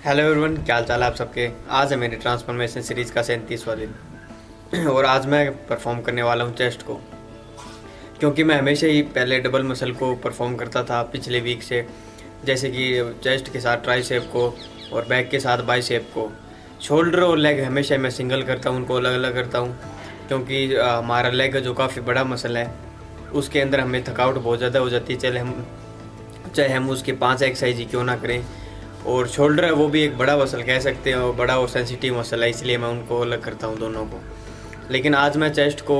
Hello everyone, क्या हाल चाल है आप सबके। आज है मेरी ट्रांसफॉर्मेशन सीरीज़ का 37वां दिन और आज मैं परफॉर्म करने वाला हूँ चेस्ट को। क्योंकि मैं हमेशा ही पहले डबल मसल को परफॉर्म करता था पिछले वीक से, जैसे कि चेस्ट के साथ ट्राइसेप को और बैक के साथ बाइसेप को। शोल्डर और लेग हमेशा मैं सिंगल करता हूँ, उनको अलग अलग करता हूँ। क्योंकि हमारा लेग जो काफ़ी बड़ा मसल है उसके अंदर हमें थकावट बहुत ज़्यादा हो जाती है, चाहे हम उसकी 5 एक्सरसाइज ही क्यों ना करें। और शोल्डर है वो भी एक बड़ा मसल कह सकते हैं, और बड़ा और सेंसिटिव मसल है, इसलिए मैं उनको अलग करता हूँ दोनों को। लेकिन आज मैं चेस्ट को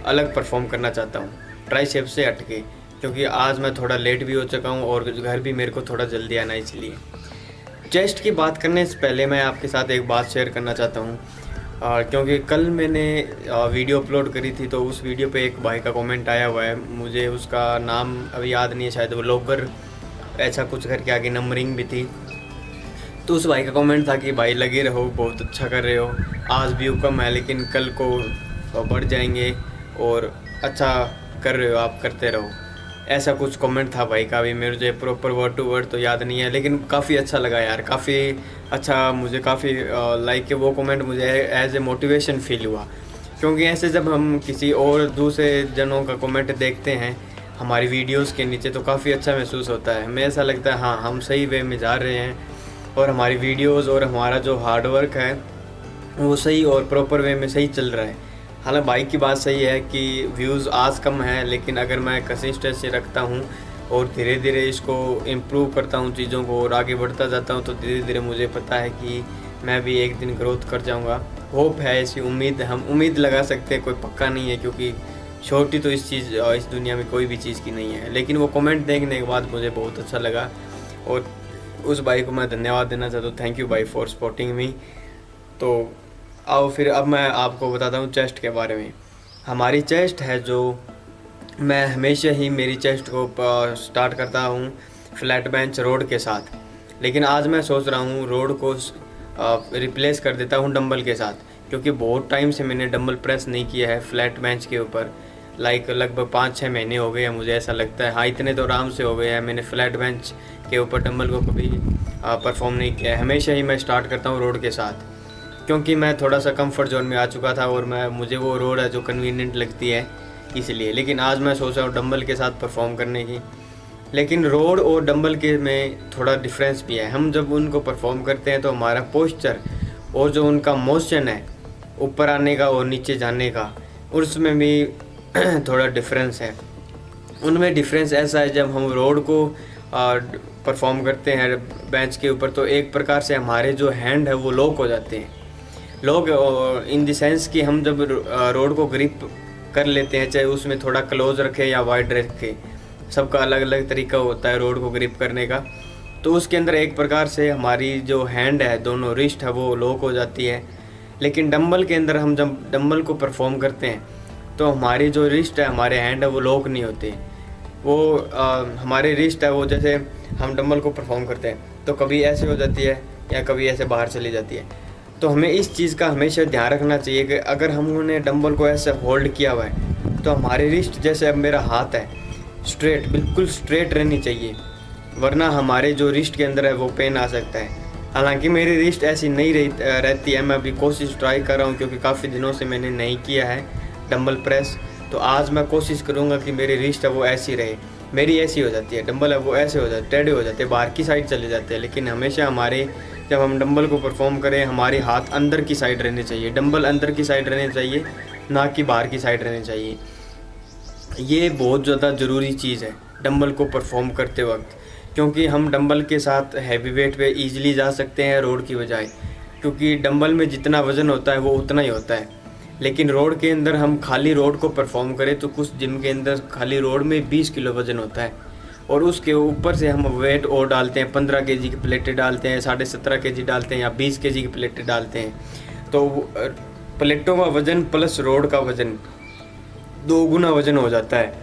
अलग परफॉर्म करना चाहता हूँ ट्राइसेप से हट के, क्योंकि आज मैं थोड़ा लेट भी हो चुका हूँ और घर भी मेरे को थोड़ा जल्दी आना है। इसलिए चेस्ट की बात करने से पहले मैं आपके साथ एक बात शेयर करना चाहता हूँ। क्योंकि कल मैंने वीडियो अपलोड करी थी, तो उस वीडियो पे एक भाई का कमेंट आया हुआ है, मुझे उसका नाम अभी याद नहीं है, शायद वो लोगर ऐसा कुछ करके आगे नंबरिंग भी थी। तो उस भाई का कमेंट था कि भाई लगे रहो, बहुत अच्छा कर रहे हो, आज व्यू कम है लेकिन कल को बढ़ जाएंगे और अच्छा कर रहे हो, आप करते रहो। ऐसा कुछ कमेंट था भाई का, भी मुझे प्रॉपर वर्ड टू वर्ड तो याद नहीं है, लेकिन काफ़ी अच्छा लगा यार, काफ़ी अच्छा, मुझे काफ़ी लाइक के वो कमेंट मुझे एज ए मोटिवेशन फील हुआ। क्योंकि ऐसे जब हम किसी और दूसरे जनों का कमेंट देखते हैं हमारी वीडियोस के नीचे तो काफ़ी अच्छा महसूस होता है, हमें ऐसा लगता है हाँ हम सही वे में जा रहे हैं और हमारी वीडियोस और हमारा जो हार्डवर्क है वो सही और प्रॉपर वे में सही चल रहा है। हालांकि भाई की बात सही है कि व्यूज़ आज कम है, लेकिन अगर मैं कंसिस्टेंसी रखता हूँ और धीरे धीरे इसको इम्प्रूव करता हूँ चीज़ों को और आगे बढ़ता जाता हूँ, तो धीरे धीरे मुझे पता है कि मैं भी एक दिन ग्रोथ कर जाऊँगा। होप है, ऐसी उम्मीद, हम उम्मीद लगा सकते हैं, कोई पक्का नहीं है, क्योंकि छोटी तो इस दुनिया में कोई भी चीज़ की नहीं है। लेकिन वो कमेंट देखने के बाद मुझे बहुत अच्छा लगा और उस भाई को मैं धन्यवाद देना चाहता हूँ। थैंक यू भाई फॉर सपोर्टिंग मी। तो आओ फिर अब मैं आपको बताता हूँ चेस्ट के बारे में। हमारी चेस्ट है जो, मैं हमेशा ही मेरी चेस्ट को स्टार्ट करता हूँ फ्लैट बेंच रोड के साथ, लेकिन आज मैं सोच रहा हूँ रोड को रिप्लेस कर देता हूँ डंबल के साथ, क्योंकि बहुत टाइम से मैंने डंबल प्रेस नहीं किया है फ्लैट बेंच के ऊपर। लाइक लगभग 5-6 महीने हो गए हैं, मुझे ऐसा लगता है। हाँ, इतने तो आराम से हो गए हैं, मैंने फ्लैट बेंच के ऊपर डंबल को कभी परफॉर्म नहीं किया है। हमेशा ही मैं स्टार्ट करता हूँ रोड के साथ, क्योंकि मैं थोड़ा सा कंफर्ट जोन में आ चुका था और मुझे वो रोड है जो कन्वीनियंट लगती है, इसलिए। लेकिन आज मैं सोच रहा हूँ डंबल के साथ परफॉर्म करने की। लेकिन रोड और डंबल के में थोड़ा डिफरेंस भी है। हम जब उनको परफॉर्म करते हैं तो हमारा पोस्चर और जो उनका मोशन है ऊपर आने का और नीचे जाने का, उसमें भी थोड़ा डिफरेंस है। उनमें डिफरेंस ऐसा है, जब हम रोड को परफॉर्म करते हैं बेंच के ऊपर, तो एक प्रकार से हमारे जो हैंड है वो लॉक हो जाते हैं। लॉक इन द सेंस कि हम जब रोड को ग्रिप कर लेते हैं, चाहे उसमें थोड़ा क्लोज रखें या वाइड रखें, सबका अलग अलग तरीका होता है रोड को ग्रिप करने का। तो उसके अंदर एक प्रकार से हमारी जो हैंड है, दोनों रिस्ट है, वो लॉक हो जाती है। लेकिन डंबल के अंदर हम जब डंबल को परफॉर्म करते हैं तो हमारी जो रिस्ट है, हमारे हैंड है, वो लॉक नहीं होते। वो हमारे रिस्ट है वो, जैसे हम डंबल को परफॉर्म करते हैं तो कभी ऐसे हो जाती है या कभी ऐसे बाहर चली जाती है। तो हमें इस चीज़ का हमेशा ध्यान रखना चाहिए कि अगर हमने डंबल को ऐसे होल्ड किया हुआ है तो हमारी रिस्ट, जैसे अब मेरा हाथ है, स्ट्रेट, बिल्कुल स्ट्रेट रहनी चाहिए, वरना हमारे जो रिस्ट के अंदर है वो पेन आ सकता है। हालांकि मेरी रिस्ट ऐसी नहीं रहती है, मैं अभी कोशिश ट्राई कर रहा हूँ, क्योंकि काफ़ी दिनों से मैंने नहीं किया है डंबल प्रेस। तो आज मैं कोशिश करूँगा कि मेरी रिस्ट है वो ऐसी रहे। मेरी ऐसी हो जाती है, डंबल है वो ऐसे हो जाते, टेढ़े हो जाते, बाहर की साइड चले जाते हैं। लेकिन हमेशा हमारे, जब हम डंबल को परफॉर्म करें, हमारे हाथ अंदर की साइड रहने चाहिए, डंबल अंदर की साइड रहने चाहिए, ना कि बाहर की साइड रहने चाहिए। ये बहुत ज़्यादा ज़रूरी चीज़ है डंबल को परफॉर्म करते वक्त, क्योंकि हम डंबल के साथ हैवी वेट पे ईजिली जा सकते हैं रोड की बजाय, क्योंकि डंबल में जितना वज़न होता है वो उतना ही होता है। लेकिन रोड के अंदर हम खाली रोड को परफॉर्म करें तो कुछ जिम के अंदर खाली रोड में 20 किलो वज़न होता है, और उसके ऊपर से हम वेट और डालते हैं, 15 केजी की प्लेटें डालते हैं, 17.5 केजी डालते हैं या 20 केजी की प्लेटें डालते हैं। तो प्लेटों का वज़न प्लस रोड का वज़न 2 गुना वज़न हो जाता है।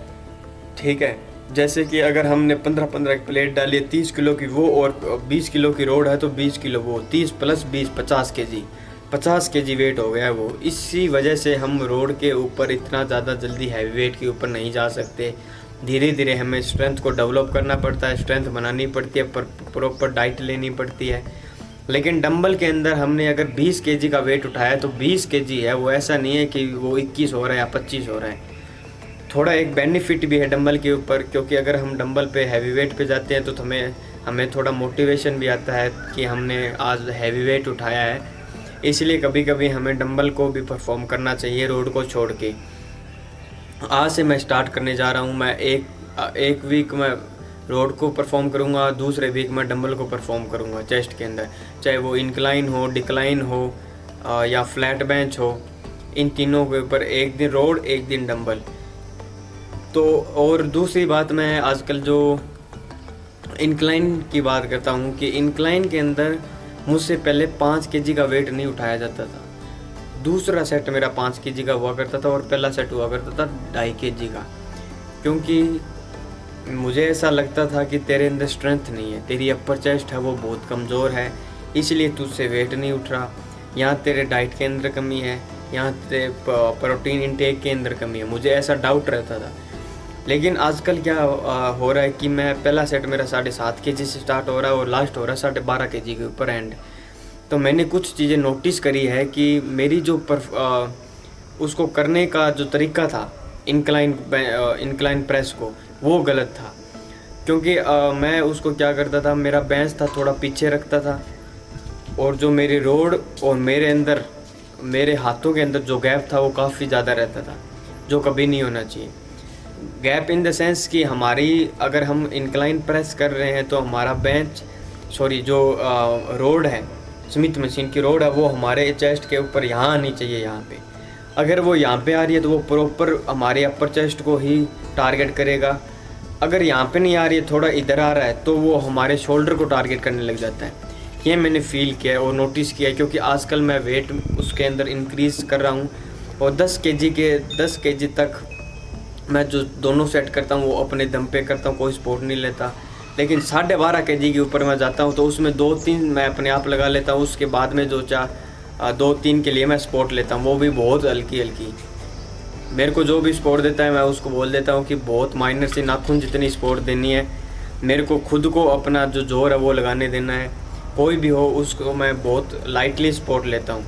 ठीक है, जैसे कि अगर हमने 15-15 की प्लेट डाली है 30 किलो की वो, और 20 किलो की रोड है तो 20 किलो वो, 30 प्लस 20 50 केजी वेट हो गया है वो। इसी वजह से हम रोड के ऊपर इतना ज़्यादा जल्दी हैवी वेट के ऊपर नहीं जा सकते। धीरे धीरे हमें स्ट्रेंथ को डेवलप करना पड़ता है, स्ट्रेंथ बनानी पड़ती है, पर प्रॉपर डाइट लेनी पड़ती है। लेकिन डंबल के अंदर हमने अगर 20 केजी का वेट उठाया तो 20 केजी है, वो ऐसा नहीं है कि वो 21 हो रहा है या 25 हो रहा है। थोड़ा एक बेनिफिट भी है डंबल के ऊपर, क्योंकि अगर हम डंबल पे हैवी वेट पे जाते हैं तो हमें थोड़ा मोटिवेशन भी आता है कि हमने आज हैवी वेट उठाया है। इसलिए कभी कभी हमें डंबल को भी परफॉर्म करना चाहिए रोड को छोड़ के। आज से मैं स्टार्ट करने जा रहा हूँ। मैं एक वीक में रोड को परफॉर्म करूँगा, दूसरे वीक में डंबल को परफॉर्म करूँगा चेस्ट के अंदर, चाहे वो इंक्लाइन हो, डिक्लाइन हो या फ्लैट बेंच हो। इन तीनों के ऊपर एक दिन रोड, एक दिन डंबल। तो और दूसरी बात, मैं आजकल जो इंक्लाइन की बात करता हूँ कि इंक्लाइन के अंदर मुझसे पहले 5 केजी का वेट नहीं उठाया जाता था। दूसरा सेट मेरा 5 केजी का हुआ करता था और पहला सेट हुआ करता था 2.5 केजी का, क्योंकि मुझे ऐसा लगता था कि तेरे अंदर स्ट्रेंथ नहीं है, तेरी अपर चेस्ट है वो बहुत कमज़ोर है, इसलिए तुझसे वेट नहीं उठ रहा। यहाँ तेरे डाइट के अंदर कमी है, यहाँ तेरे प्रोटीन इंटेक के अंदर कमी है। मुझे ऐसा डाउट रहता था। लेकिन आजकल क्या हो रहा है कि मैं पहला सेट मेरा 7.5 केजी से स्टार्ट हो रहा है और लास्ट हो रहा है 12.5 केजी के ऊपर एंड। तो मैंने कुछ चीज़ें नोटिस करी है कि मेरी जो उसको करने का जो तरीका था इंक्लाइन प्रेस को, वो गलत था। क्योंकि मैं उसको क्या करता था, मेरा बेंच था थोड़ा पीछे रखता था और जो मेरी रोड और मेरे हाथों के अंदर जो गैप था वो काफ़ी ज़्यादा रहता था, जो कभी नहीं होना चाहिए। गैप इन द सेंस कि अगर हम इंक्लाइन प्रेस कर रहे हैं तो हमारा जो रोड है, स्मिथ मशीन की रोड है, वो हमारे चेस्ट के ऊपर यहाँ आनी चाहिए, यहाँ पे। अगर वो यहाँ पे आ रही है तो वो प्रॉपर हमारे अपर चेस्ट को ही टारगेट करेगा। अगर यहाँ पे नहीं आ रही है, थोड़ा इधर आ रहा है, तो वो हमारे शोल्डर को टारगेट करने लग जाता है। ये मैंने फील किया है और नोटिस किया है, क्योंकि आजकल मैं वेट उसके अंदर इंक्रीज़ कर रहा हूँ और 10 केजी तक मैं जो दोनों सेट करता हूँ वो अपने दम पे करता हूँ, कोई सपोर्ट नहीं लेता। लेकिन 12.5 केजी के ऊपर मैं जाता हूँ तो उसमें 2-3 मैं अपने आप लगा लेता हूँ। उसके बाद में जो 2-3 के लिए मैं सपोर्ट लेता हूँ, वो भी बहुत हल्की। मेरे को जो भी सपोर्ट देता है मैं उसको बोल देता हूँ कि बहुत माइनर से नाखून जितनी सपोर्ट देनी है, मेरे को खुद को अपना जो जोर है वो लगाने देना है। कोई भी हो उसको मैं बहुत लाइटली सपोर्ट लेता हूँ।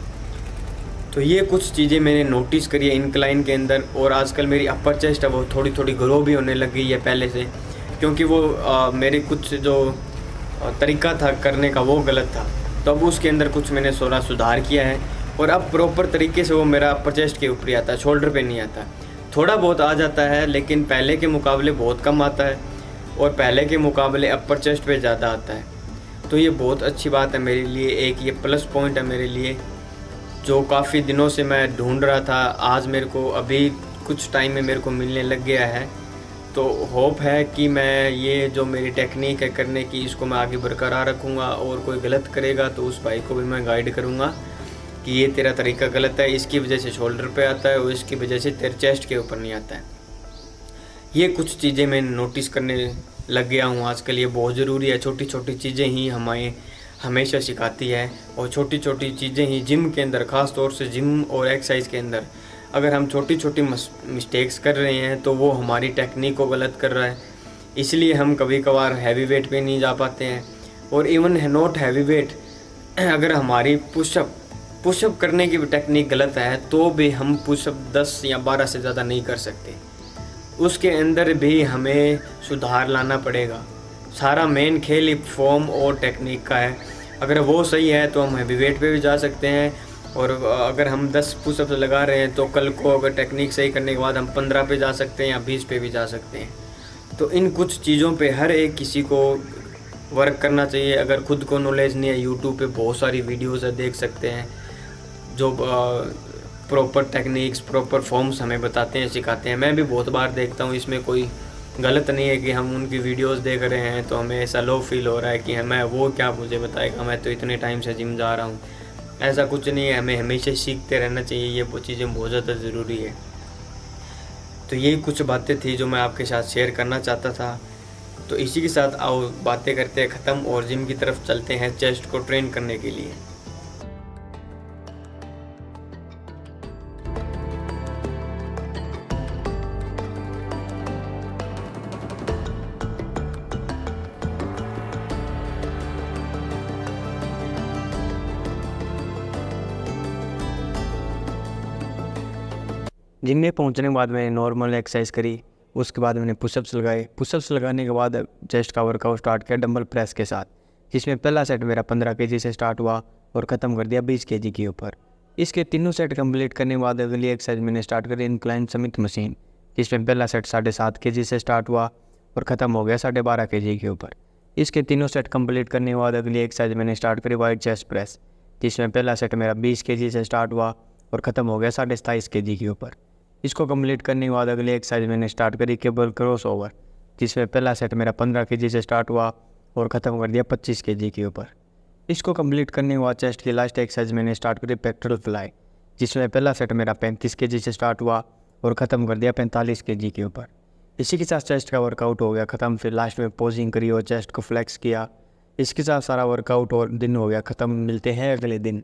तो ये कुछ चीज़ें मैंने नोटिस करी है इंक्लाइन के अंदर। और आजकल मेरी अपर चेस्ट है वो थोड़ी ग्रो भी होने लग गई है पहले से, क्योंकि वो मेरे कुछ जो तरीका था करने का वो गलत था। तो अब उसके अंदर कुछ मैंने थोड़ा सुधार किया है और अब प्रॉपर तरीके से वो मेरा अपर चेस्ट के ऊपर ही आता है, शोल्डर पे नहीं आता। थोड़ा बहुत आ जाता है लेकिन पहले के मुकाबले बहुत कम आता है और पहले के मुकाबले अपर चेस्ट पे ज़्यादा आता है। तो ये बहुत अच्छी बात है मेरे लिए, एक ये प्लस पॉइंट है मेरे लिए, जो काफ़ी दिनों से मैं ढूंढ रहा था। आज मेरे को अभी कुछ टाइम में मेरे को मिलने लग गया है। तो होप है कि मैं ये जो मेरी टेक्निक है करने की, इसको मैं आगे बरकरार रखूँगा और कोई गलत करेगा तो उस भाई को भी मैं गाइड करूँगा कि ये तेरा तरीका गलत है, इसकी वजह से शोल्डर पे आता है और इसकी वजह से तेरे चेस्ट के ऊपर नहीं आता है। ये कुछ चीज़ें मैं नोटिस करने लग गया हूँ आजकल। ये बहुत ज़रूरी है। छोटी छोटी चीज़ें ही हमें हमेशा सिखाती है और छोटी छोटी चीज़ें ही जिम के अंदर, ख़ास तौर से जिम और एक्सरसाइज के अंदर अगर हम छोटी छोटी मिस्टेक्स कर रहे हैं तो वो हमारी टेक्निक को गलत कर रहा है। इसलिए हम कभी कभार हैवी वेट पे नहीं जा पाते हैं। और इवन नॉट हैवी वेट, अगर हमारी पुशअप करने की टेक्निक गलत है तो भी हम पुशअप 10 या 12 से ज़्यादा नहीं कर सकते। उसके अंदर भी हमें सुधार लाना पड़ेगा। सारा मेन खेल ही फॉर्म और टेक्निक का है। अगर वो सही है तो हम हैवी वेट पे भी जा सकते हैं और अगर हम 10 पुशअप्स लगा रहे हैं तो कल को अगर टेक्निक सही करने के बाद हम 15 पे जा सकते हैं या 20 पे भी जा सकते हैं। तो इन कुछ चीज़ों पे हर एक किसी को वर्क करना चाहिए। अगर खुद को नॉलेज नहीं है, यूट्यूब पे बहुत सारी वीडियोज़ है, देख सकते हैं, जो प्रॉपर टेक्निक्स, प्रॉपर फॉर्म्स हमें बताते हैं, सिखाते हैं। मैं भी बहुत बार देखता हूँ, इसमें कोई गलत नहीं है कि हम उनकी वीडियोस देख रहे हैं तो हमें ऐसा लो फील हो रहा है कि मैं वो क्या मुझे बताएगा, मैं तो इतने टाइम से जिम जा रहा हूँ। ऐसा कुछ नहीं है, हमें हमेशा सीखते रहना चाहिए। ये वो चीज़ें बहुत ज़्यादा ज़रूरी है। तो यही कुछ बातें थी जो मैं आपके साथ शेयर करना चाहता था। तो इसी के साथ आओ बातें करते हैं ख़त्म और जिम की तरफ चलते हैं चेस्ट को ट्रेन करने के लिए। जिम में पहुंचने के बाद मैंने नॉर्मल एक्सरसाइज करी, उसके बाद मैंने पुशअप्स लगाए। पुशअप्स लगाने के बाद चेस्ट का वर्कआउट स्टार्ट किया डंबल प्रेस के साथ, जिसमें पहला सेट मेरा 15 kg से स्टार्ट हुआ और ख़त्म कर दिया 20 kg के ऊपर। इसके तीनों सेट कंप्लीट करने के बाद अगली एक्सरसाइज मैंने स्टार्ट करी इंक्लाइन समिट मशीन, जिसमें पहला सेट 7.5 kg से स्टार्ट हुआ और ख़त्म हो गया 12.5 kg के ऊपर। इसके तीनों सेट कंप्लीट करने के बाद अगली एक्सरसाइज मैंने स्टार्ट करी वाइड चेस्ट प्रेस, जिसमें पहला सेट मेरा 20 kg से स्टार्ट हुआ और ख़त्म हो गया 27.5 kg के ऊपर। इसको कंप्लीट करने के बाद अगली एक्सरसाइज मैंने स्टार्ट करी केबल क्रॉस ओवर, जिसमें पहला सेट मेरा 15 kg से स्टार्ट हुआ और ख़त्म कर दिया 25 kg के ऊपर। इसको कंप्लीट करने के बाद चेस्ट की लास्ट एक्सरसाइज मैंने स्टार्ट करी पेक्टोरल फ्लाई, जिसमें पहला सेट मेरा 35 kg से स्टार्ट हुआ और ख़त्म कर दिया 45 kg के ऊपर। इसी के साथ चेस्ट का वर्कआउट हो गया ख़त्म। फिर लास्ट में पोजिंग करी और चेस्ट को फ्लेक्स किया। इसके साथ सारा वर्कआउट और दिन हो गया ख़त्म। मिलते हैं अगले दिन।